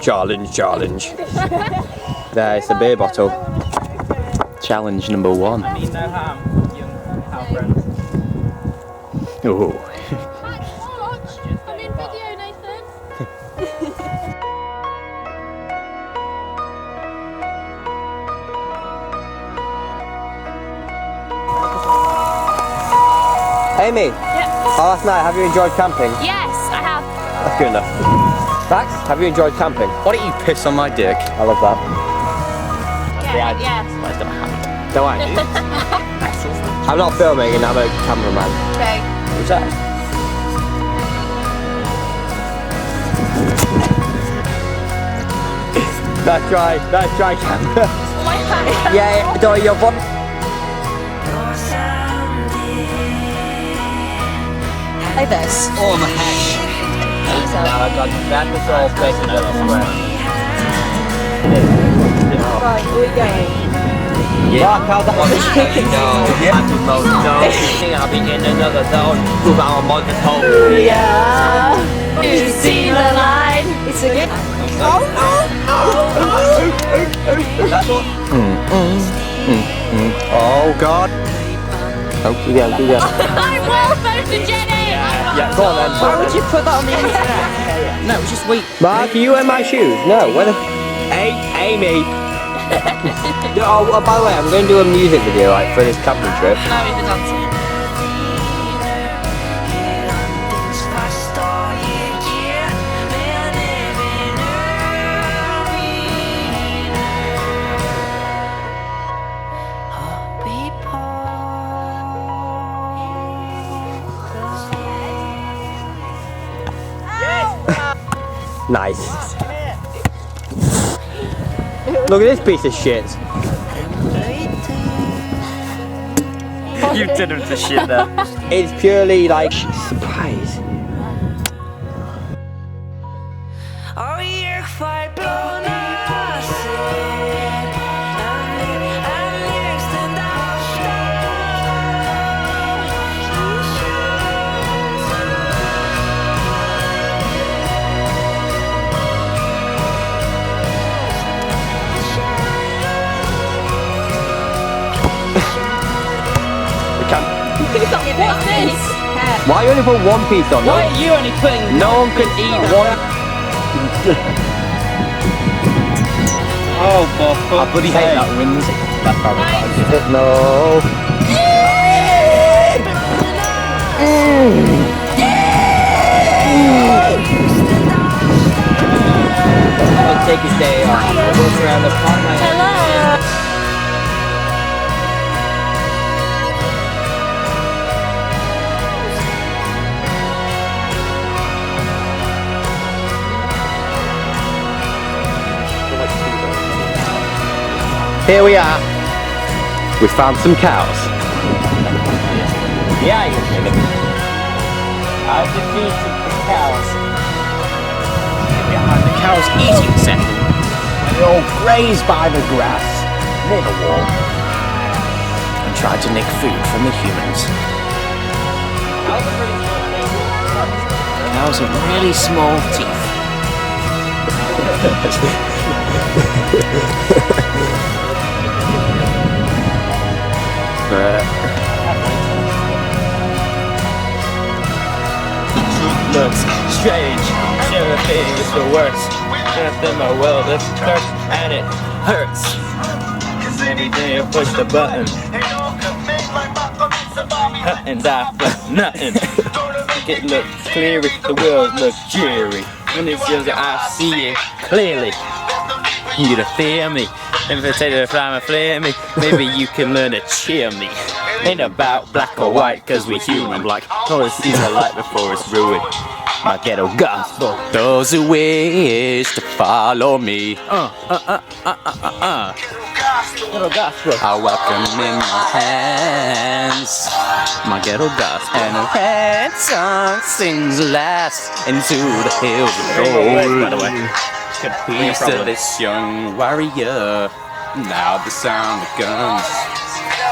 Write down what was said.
Challenge. There, it's a beer bottle. Challenge number 1. I mean, no harm. Our friends. Ooh. I'm in video, Nathan. Amy. Yep. Last night, have you enjoyed camping? Yes, I have. That's good enough. Max, have you enjoyed camping? Why don't you piss on my dick? I love that. Yeah, yes. No, I do. I'm not filming and I'm a cameraman. Okay. What's that? Nice try, camera. Yeah, do your one. Like this. Oh, my head. No, I got that was all facing out of square. Right, here we go. Yeah, how that was kicking. No, happy mode. No, you think I'll be in another zone? Move our mother's home. Yeah. You see the line? It's a good. That's what. Oh God. Oh, you go. I will photogenic. Yeah, go on then. Why would you put that on the internet? No, it's just wait. Mark, are you wearing my shoes? No, where the... Hey, Amy! Oh, by the way, I'm going to do a music video like for this camping trip. No, he's a dancer. Nice. Look at this piece of shit. You did him to shit there. It's purely like surprise. What's this? Why you only put one piece on? Why are you only putting? No one can eat one. Oh, for I bloody hate that wins. That's probably bad. No. I'll take his day off. Walk around the park. Hello. Here we are. We found some cows. Yeah, you're kidding. I defeated the cows. Behind the cows' eating setting. They all graze by the grass near the wall And tried to nick food from the humans. Cows have really small teeth. Looks strange, everything is the worst. Nothing my world is dark and it hurts. Every day I push the button and I for nothing. It looks clear, the world looks dreary. When it says I see it clearly. You to fear me, if I take the flame and flare me, maybe you can learn to cheer me. Ain't about black or white, cause we human. Like, always see the light before it's ruined. My ghetto gospel. Those who wish to follow me. Ghetto gospel. I welcome in my hands. My ghetto gospel. And a red sun sings last into the hills of gold. By the way. Peace to this young warrior. Now the sound of guns.